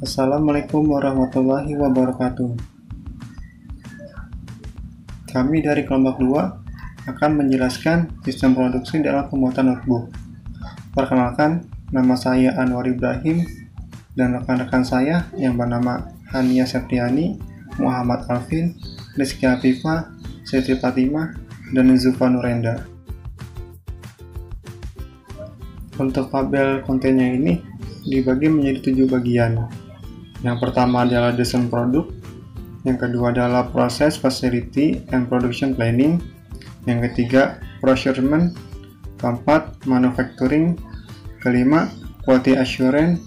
Assalamualaikum warahmatullahi wabarakatuh. Kami dari kelompok 2 akan menjelaskan sistem produksi dalam pembuatan notebook. Perkenalkan, nama saya Anwar Ibrahim dan rekan-rekan saya yang bernama Hania Septiani, Muhammad Alvin, Rizky Afifah, Siti Fatimah, dan Zufa Nurenda. Untuk tabel kontennya ini dibagi menjadi 7 bagian. Yang pertama adalah desain produk, yang kedua adalah proses facility and production planning, yang ketiga procurement, keempat manufacturing, kelima quality assurance,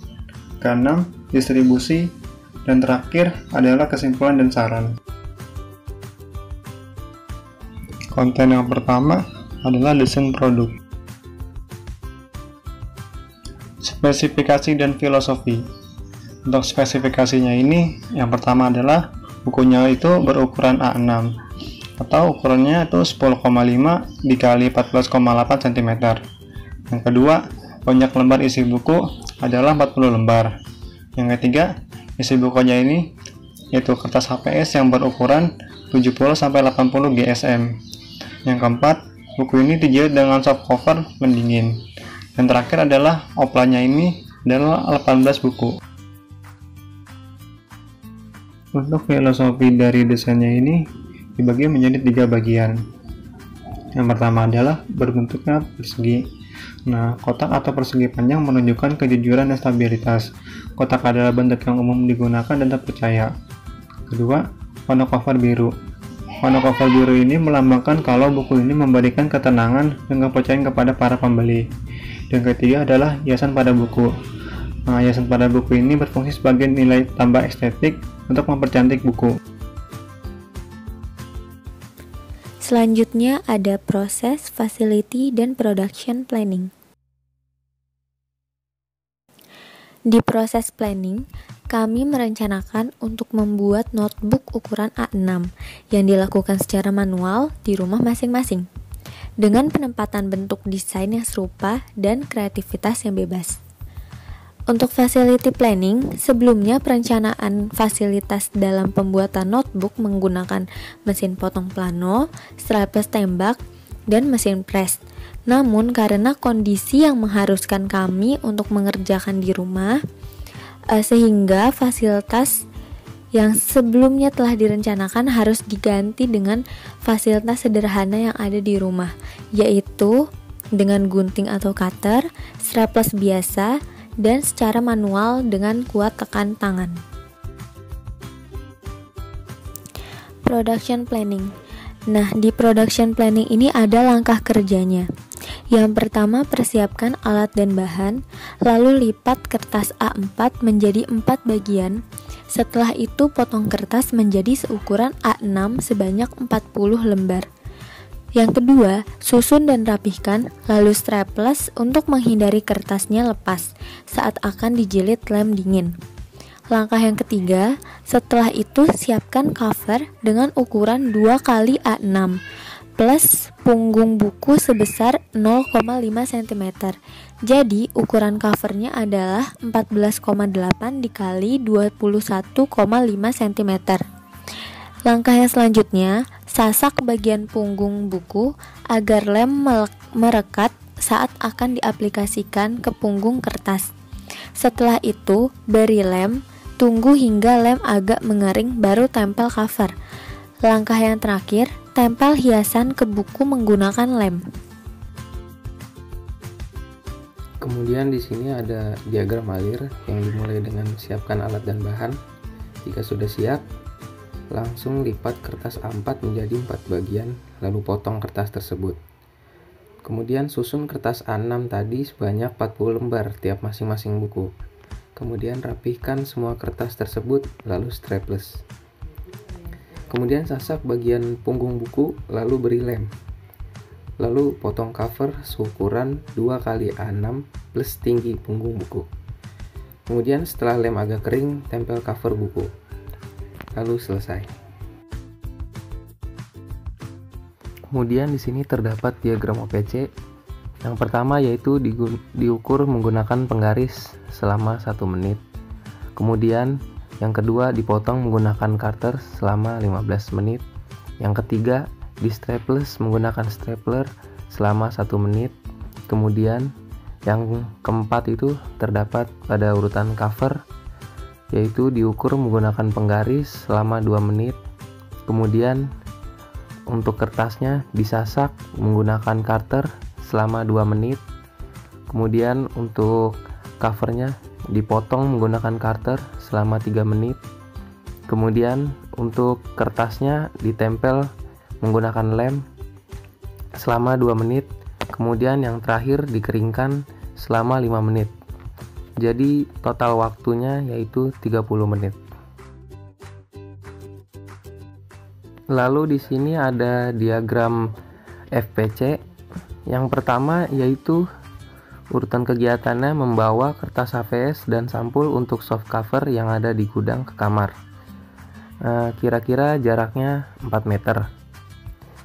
keenam distribusi, dan terakhir adalah kesimpulan dan saran. Konten yang pertama adalah desain produk. Spesifikasi dan filosofi. Untuk spesifikasinya ini, yang pertama adalah bukunya itu berukuran A6 atau ukurannya itu 10,5 dikali 14,8 cm. Yang kedua, banyak lembar isi buku adalah 40 lembar. Yang ketiga, isi bukunya ini yaitu kertas HPS yang berukuran 70-80 GSM. Yang keempat, buku ini dijilid dengan soft cover pendingin. Dan terakhir adalah oplannya ini adalah 18 buku. Untuk filosofi dari desainnya ini dibagi menjadi 3 bagian. Yang pertama adalah berbentuknya persegi. Nah, kotak atau persegi panjang menunjukkan kejujuran dan stabilitas. Kotak adalah bentuk yang umum digunakan dan terpercaya. Kedua, warna cover biru. Warna cover biru ini melambangkan kalau buku ini memberikan ketenangan dan kepercayaan kepada para pembeli. Dan ketiga adalah hiasan pada buku. Nah, hiasan pada buku ini berfungsi sebagai nilai tambah estetik untuk mempercantik buku. Selanjutnya ada proses, facility, dan production planning. Di proses planning, kami merencanakan untuk membuat notebook ukuran A6 yang dilakukan secara manual di rumah masing-masing, dengan penempatan bentuk desain yang serupa dan kreativitas yang bebas. Untuk facility planning, sebelumnya perencanaan fasilitas dalam pembuatan notebook menggunakan mesin potong plano, staples tembak, dan mesin press. Namun karena kondisi yang mengharuskan kami untuk mengerjakan di rumah, sehingga fasilitas yang sebelumnya telah direncanakan harus diganti dengan fasilitas sederhana yang ada di rumah, yaitu dengan gunting atau cutter, staples biasa, dan secara manual dengan kuat tekan tangan. Production planning. Nah, di production planning ini ada langkah kerjanya. Yang pertama, persiapkan alat dan bahan, lalu lipat kertas A4 menjadi 4 bagian. Setelah itu, potong kertas menjadi seukuran A6 sebanyak 40 lembar. Yang kedua, susun dan rapihkan, lalu staples untuk menghindari kertasnya lepas saat akan dijilid lem dingin. Langkah yang ketiga, setelah itu siapkan cover dengan ukuran 2 x A6 plus punggung buku sebesar 0,5 cm. Jadi, ukuran covernya adalah 14,8 dikali 21,5 cm. Langkah yang selanjutnya, sasak bagian punggung buku agar lem merekat saat akan diaplikasikan ke punggung kertas. Setelah itu, beri lem, tunggu hingga lem agak mengering baru tempel cover. Langkah yang terakhir, tempel hiasan ke buku menggunakan lem. Kemudian di sini ada diagram alir yang dimulai dengan siapkan alat dan bahan. Jika sudah siap, langsung lipat kertas A4 menjadi 4 bagian, lalu potong kertas tersebut. Kemudian susun kertas A6 tadi sebanyak 40 lembar tiap masing-masing buku. Kemudian rapihkan semua kertas tersebut, lalu staples. Kemudian sasak bagian punggung buku, lalu beri lem. Lalu potong cover seukuran 2 x A6 plus tinggi punggung buku. Kemudian setelah lem agak kering, tempel cover buku. Lalu selesai. Kemudian di sini terdapat diagram OPC. Yang pertama yaitu diukur menggunakan penggaris selama 1 menit. Kemudian yang kedua dipotong menggunakan cutter selama 15 menit. Yang ketiga di strapless menggunakan stapler selama 1 menit. Kemudian yang keempat itu terdapat pada urutan cover, yaitu diukur menggunakan penggaris selama 2 menit. Kemudian untuk kertasnya disasak menggunakan cutter selama 2 menit. Kemudian untuk covernya dipotong menggunakan cutter selama 3 menit. Kemudian untuk kertasnya ditempel menggunakan lem selama 2 menit. Kemudian yang terakhir dikeringkan selama 5 menit. Jadi total waktunya yaitu 30 menit. Lalu di sini ada diagram FPC. Yang pertama yaitu urutan kegiatannya membawa kertas HVS dan sampul untuk soft cover yang ada di gudang ke kamar. Kira-kira jaraknya 4 meter.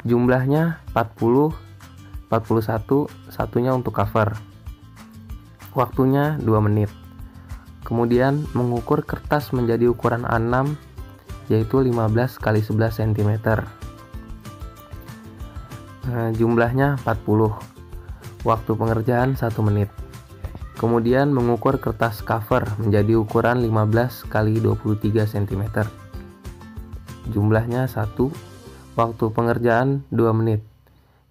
Jumlahnya 40, 41, satunya untuk cover. Waktunya 2 menit. Kemudian mengukur kertas menjadi ukuran A6, yaitu 15 x 11 cm. Jumlahnya 40. Waktu pengerjaan 1 menit. Kemudian mengukur kertas cover menjadi ukuran 15 x 23 cm. Jumlahnya 1. Waktu pengerjaan 2 menit.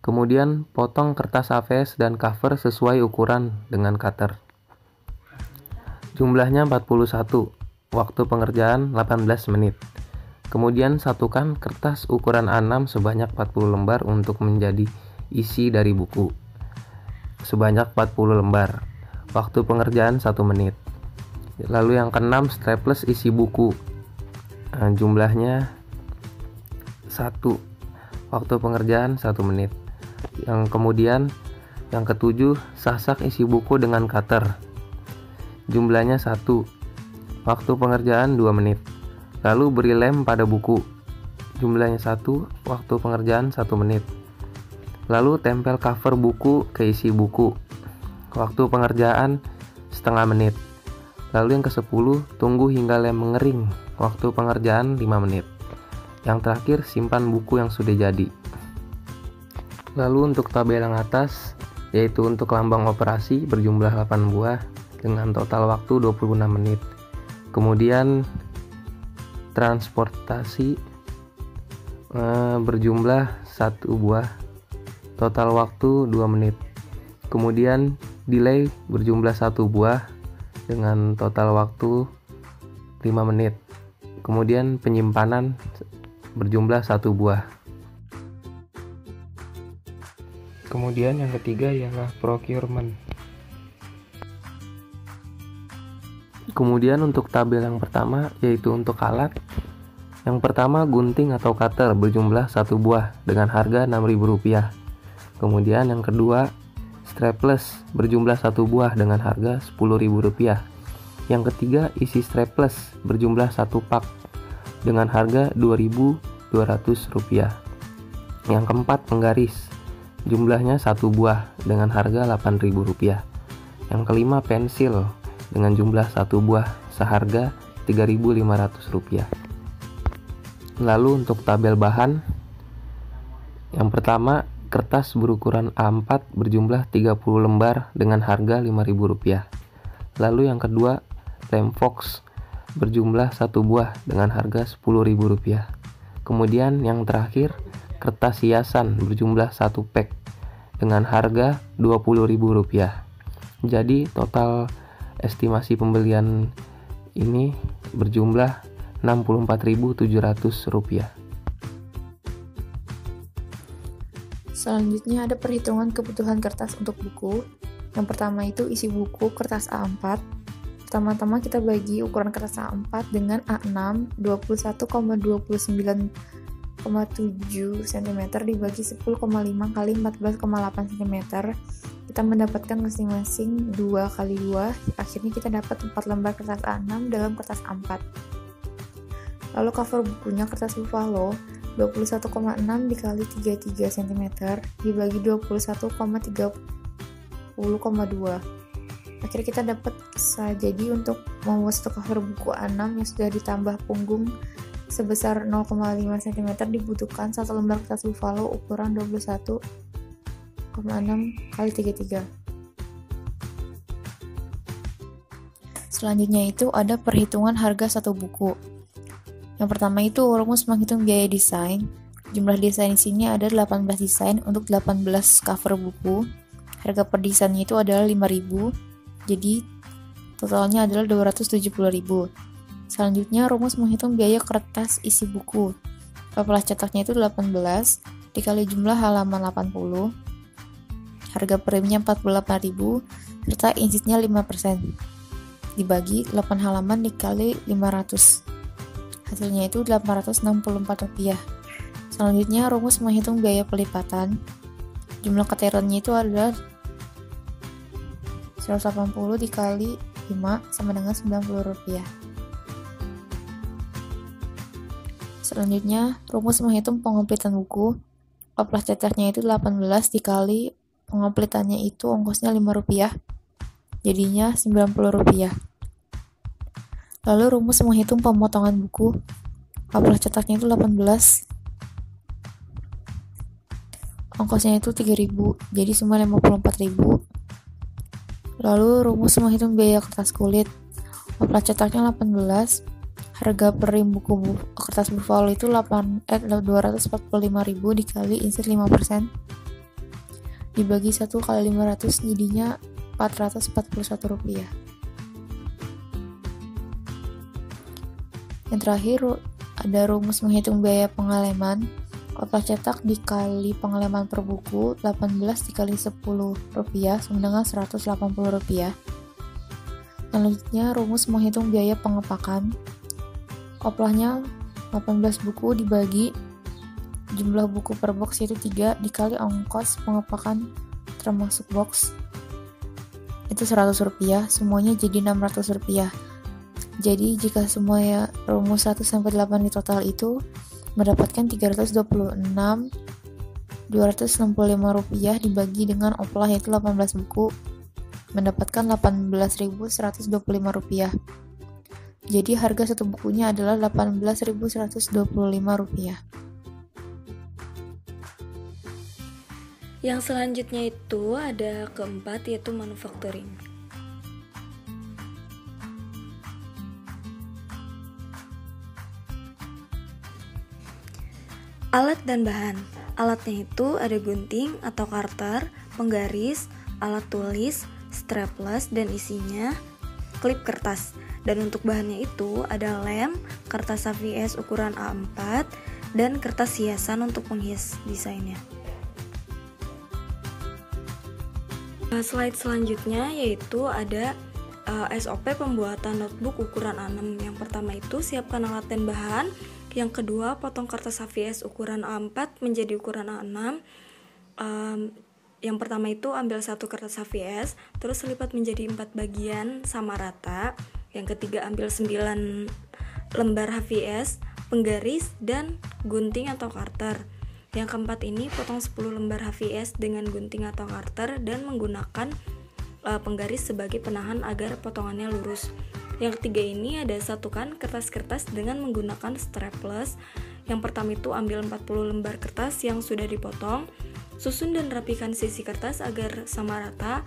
Kemudian potong kertas HVS dan cover sesuai ukuran dengan cutter. Jumlahnya 41. Waktu pengerjaan 18 menit. Kemudian satukan kertas ukuran A6 sebanyak 40 lembar untuk menjadi isi dari buku. Sebanyak 40 lembar. Waktu pengerjaan 1 menit. Lalu yang keenam, strapless isi buku. Jumlahnya 1. Waktu pengerjaan 1 menit. Kemudian yang ketujuh, sasak isi buku dengan cutter. Jumlahnya 1. Waktu pengerjaan 2 menit. Lalu beri lem pada buku. Jumlahnya 1. Waktu pengerjaan 1 menit. Lalu tempel cover buku ke isi buku. Waktu pengerjaan setengah menit. Lalu yang ke-10, tunggu hingga lem mengering. Waktu pengerjaan 5 menit. Yang terakhir, simpan buku yang sudah jadi. Lalu untuk tabel yang atas, yaitu untuk lambang operasi berjumlah 8 buah dengan total waktu 26 menit. Kemudian transportasi berjumlah 1 buah, total waktu 2 menit. Kemudian delay berjumlah 1 buah dengan total waktu 5 menit. Kemudian penyimpanan berjumlah 1 buah. Kemudian yang ketiga ialah procurement. Kemudian untuk tabel yang pertama yaitu untuk alat. Yang pertama gunting atau cutter berjumlah 1 buah dengan harga Rp6.000. Kemudian yang kedua strapless berjumlah 1 buah dengan harga Rp10.000. Yang ketiga isi strapless berjumlah 1 pak dengan harga Rp2.200. Yang keempat penggaris jumlahnya 1 buah dengan harga Rp8.000. Yang kelima pensil dengan jumlah 1 buah seharga Rp3.500. Lalu untuk tabel bahan, yang pertama kertas berukuran A4 berjumlah 30 lembar dengan harga Rp5.000. Lalu yang kedua lem Fox berjumlah 1 buah dengan harga Rp10.000. Kemudian yang terakhir kertas hiasan berjumlah 1 pack dengan harga Rp20.000. Jadi total estimasi pembelian ini berjumlah Rp64.700. Selanjutnya ada perhitungan kebutuhan kertas untuk buku. Yang pertama itu isi buku kertas A4. Pertama-tama kita bagi ukuran kertas A4 dengan A6 21,29,7 cm dibagi 10,5 x 14,8 cm. Kita mendapatkan masing-masing 2 x 2. Akhirnya kita dapat 4 lembar kertas A6 dalam kertas A4. Lalu cover bukunya kertas buffalo 21,6 dikali 33 cm dibagi 21,30,2. Akhirnya kita dapat jadi untuk membuat satu cover buku A6 yang sudah ditambah punggung sebesar 0,5 cm dibutuhkan satu lembar kertas buffalo ukuran 21,6 x 33. Selanjutnya itu ada perhitungan harga satu buku. Yang pertama itu rumus menghitung biaya desain. Jumlah desain di sini ada 18 desain untuk 18 cover buku. Harga per desainnya itu adalah 5.000. Jadi totalnya adalah 270.000. Selanjutnya rumus menghitung biaya kertas isi buku. Apalah cetaknya itu 18 dikali jumlah halaman 80. Harga per-nya 48.000 serta insitnya 5%. Dibagi 8 halaman dikali 500. Hasilnya itu Rp864. Selanjutnya rumus menghitung biaya pelipatan. Jumlah keterannya itu adalah 180 dikali 5 sama dengan Rp90. Selanjutnya rumus menghitung pengompletan buku. Oplah cetaknya itu 18 dikali pengompletannya itu ongkosnya Rp5. Jadinya Rp90. Lalu rumus menghitung pemotongan buku. Oplah cetaknya itu 18. Ongkosnya itu 3.000, jadi semua 54.000. Lalu rumus menghitung biaya kertas kulit. Oplah cetaknya 18. Harga per rim buku kertas buffalo itu 245.000 dikali insit 5%. Dibagi 1 kali 500 jadinya Rp441. Yang terakhir ada rumus menghitung biaya pengeleman. Oplah cetak dikali pengeleman per buku 18 dikali Rp10 sama dengan Rp180. Selanjutnya rumus menghitung biaya pengepakan. Oplahnya 18 buku dibagi jumlah buku per box yaitu 3 dikali ongkos pengepakan termasuk box itu Rp100, semuanya jadi Rp600. Jadi jika semuanya rumus 1-8 di total itu mendapatkan Rp326.265 dibagi dengan oplah yaitu 18 buku mendapatkan Rp18.125. Jadi harga satu bukunya adalah Rp18.125. Yang selanjutnya itu ada keempat yaitu manufacturing. Alat dan bahan. Alatnya itu ada gunting atau karter, penggaris, alat tulis, strapless, dan isinya klip kertas. Dan untuk bahannya itu ada lem, kertas HVS ukuran A4, dan kertas hiasan untuk menghias desainnya. Slide selanjutnya yaitu ada SOP pembuatan notebook ukuran A6. Yang pertama itu siapkan alat dan bahan. Yang kedua, potong kertas HVS ukuran A4 menjadi ukuran A6. Yang pertama itu ambil satu kertas HVS, terus lipat menjadi 4 bagian sama rata. Yang ketiga, ambil 9 lembar HVS, penggaris, dan gunting atau karter. Yang keempat ini potong 10 lembar HVS dengan gunting atau karter dan menggunakan penggaris sebagai penahan agar potongannya lurus. Yang ketiga ini ada satukan kertas-kertas dengan menggunakan strapless. Yang pertama itu ambil 40 lembar kertas yang sudah dipotong, susun dan rapikan sisi kertas agar sama rata,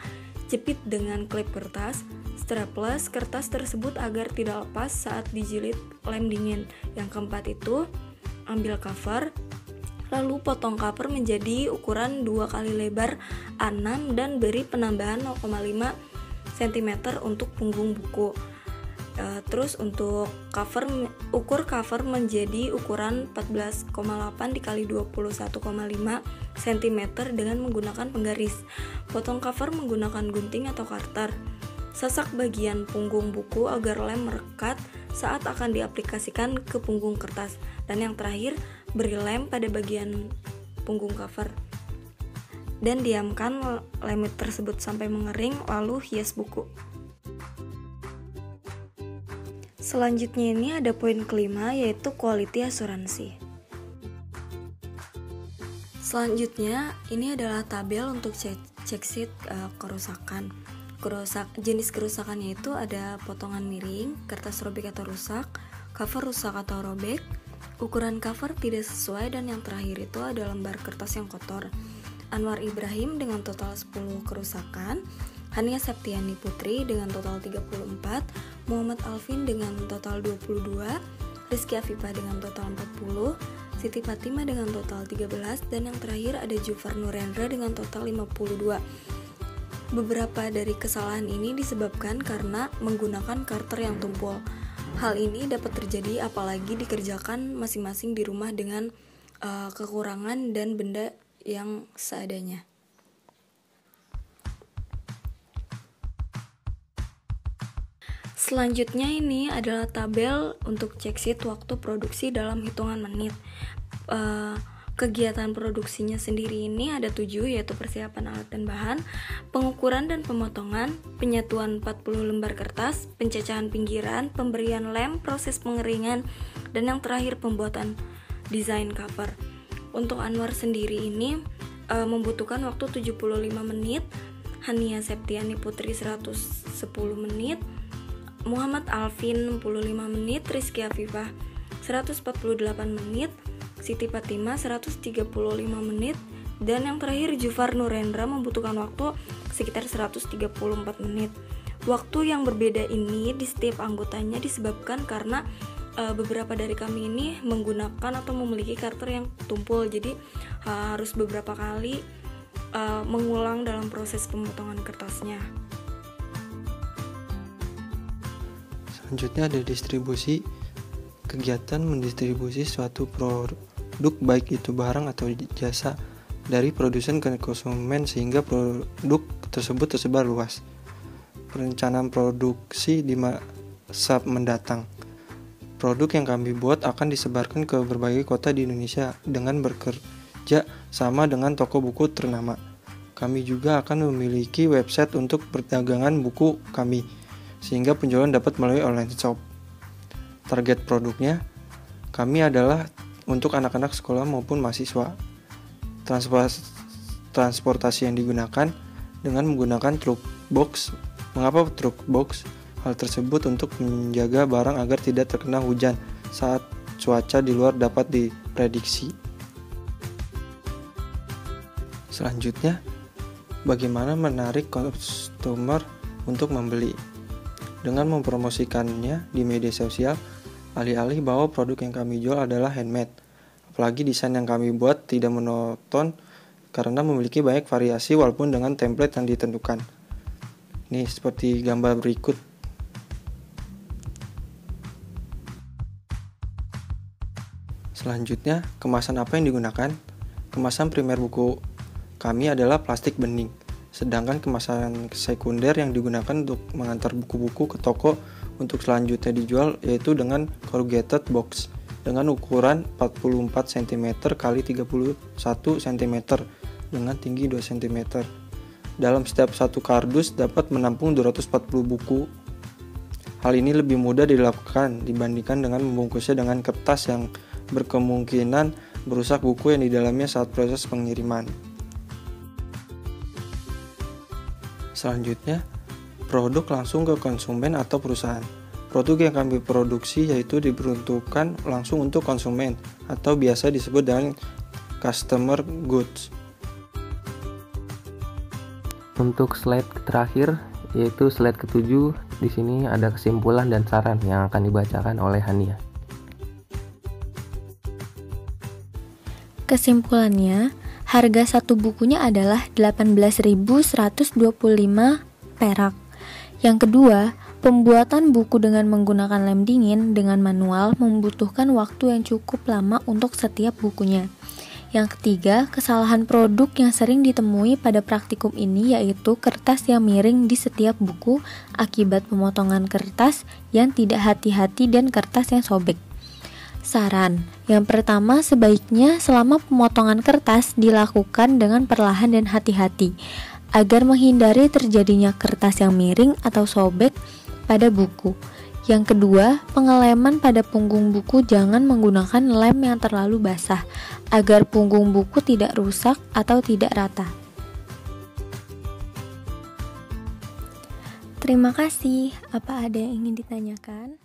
jepit dengan klip kertas, strapless kertas tersebut agar tidak lepas saat dijilid lem dingin. Yang keempat itu ambil cover, lalu potong cover menjadi ukuran 2 kali lebar A6 dan beri penambahan 0,5 cm untuk punggung buku. Terus untuk cover, ukur cover menjadi ukuran 14,8 dikali 21,5 cm dengan menggunakan penggaris. Potong cover menggunakan gunting atau karter. Sasak bagian punggung buku agar lem merekat saat akan diaplikasikan ke punggung kertas. Dan yang terakhir, beri lem pada bagian punggung cover. Dan diamkan lem tersebut sampai mengering, lalu hias buku. Selanjutnya ini ada poin kelima yaitu quality asuransi. Selanjutnya ini adalah tabel untuk cek sheet kerusakan. Jenis kerusakannya itu ada potongan miring, kertas robek atau rusak, cover rusak atau robek, ukuran cover tidak sesuai, dan yang terakhir itu ada lembar kertas yang kotor. Anwar Ibrahim dengan total 10 kerusakan, Hania Septiani Putri dengan total 34, Muhammad Alvin dengan total 22, Rizky Afifah dengan total 40, Siti Fatimah dengan total 13, dan yang terakhir ada Jufar Nurendra dengan total 52. Beberapa dari kesalahan ini disebabkan karena menggunakan karter yang tumpul. Hal ini dapat terjadi apalagi dikerjakan masing-masing di rumah dengan kekurangan dan benda yang seadanya. Selanjutnya ini adalah tabel untuk cek sheet waktu produksi dalam hitungan menit. Kegiatan produksinya sendiri ini ada 7, yaitu persiapan alat dan bahan, pengukuran dan pemotongan, penyatuan 40 lembar kertas, pencacahan pinggiran, pemberian lem, proses pengeringan, dan yang terakhir pembuatan desain cover. Untuk Anwar sendiri ini membutuhkan waktu 75 menit, Hania Septiani Putri 110 menit, Muhammad Alvin 65 menit, Rizky Afifah 148 menit, Siti Fatimah 135 menit, dan yang terakhir Jufar Nurendra membutuhkan waktu sekitar 134 menit. Waktu yang berbeda ini di setiap anggotanya disebabkan karena beberapa dari kami ini menggunakan atau memiliki karter yang tumpul, jadi harus beberapa kali mengulang dalam proses pemotongan kertasnya. Selanjutnya ada distribusi. Kegiatan mendistribusi suatu produk baik itu barang atau jasa dari produsen ke konsumen sehingga produk tersebut tersebar luas. Perencanaan produksi di masa mendatang. Produk yang kami buat akan disebarkan ke berbagai kota di Indonesia dengan bekerja sama dengan toko buku ternama. Kami juga akan memiliki website untuk perdagangan buku kami, sehingga penjualan dapat melalui online shop. Target produknya kami adalah untuk anak-anak sekolah maupun mahasiswa. Transportasi yang digunakan dengan menggunakan truk box. Mengapa truk box? Hal tersebut untuk menjaga barang agar tidak terkena hujan saat cuaca di luar dapat diprediksi. Selanjutnya, bagaimana menarik customer untuk membeli? Dengan mempromosikannya di media sosial, alih-alih bahwa produk yang kami jual adalah handmade. Apalagi desain yang kami buat tidak monoton karena memiliki banyak variasi walaupun dengan template yang ditentukan. Ini seperti gambar berikut. Selanjutnya, kemasan apa yang digunakan? Kemasan primer buku kami adalah plastik bening. Sedangkan kemasan sekunder yang digunakan untuk mengantar buku-buku ke toko untuk selanjutnya dijual yaitu dengan corrugated box dengan ukuran 44 cm x 31 cm dengan tinggi 2 cm. Dalam setiap satu kardus dapat menampung 240 buku. Hal ini lebih mudah dilakukan dibandingkan dengan membungkusnya dengan kertas yang berkemungkinan merusak buku yang di dalamnya saat proses pengiriman. Selanjutnya, produk langsung ke konsumen atau perusahaan. Produk yang kami produksi yaitu diperuntukkan langsung untuk konsumen atau biasa disebut dengan customer goods. Untuk slide terakhir yaitu slide ke-7, di sini ada kesimpulan dan saran yang akan dibacakan oleh Hania. Kesimpulannya, harga satu bukunya adalah 18.125 perak. Yang kedua, pembuatan buku dengan menggunakan lem dingin dengan manual membutuhkan waktu yang cukup lama untuk setiap bukunya. Yang ketiga, kesalahan produk yang sering ditemui pada praktikum ini yaitu kertas yang miring di setiap buku akibat pemotongan kertas yang tidak hati-hati dan kertas yang sobek. Saran, yang pertama sebaiknya selama pemotongan kertas dilakukan dengan perlahan dan hati-hati agar menghindari terjadinya kertas yang miring atau sobek pada buku. Yang kedua, pengeleman pada punggung buku jangan menggunakan lem yang terlalu basah agar punggung buku tidak rusak atau tidak rata. Terima kasih. Apa ada yang ingin ditanyakan?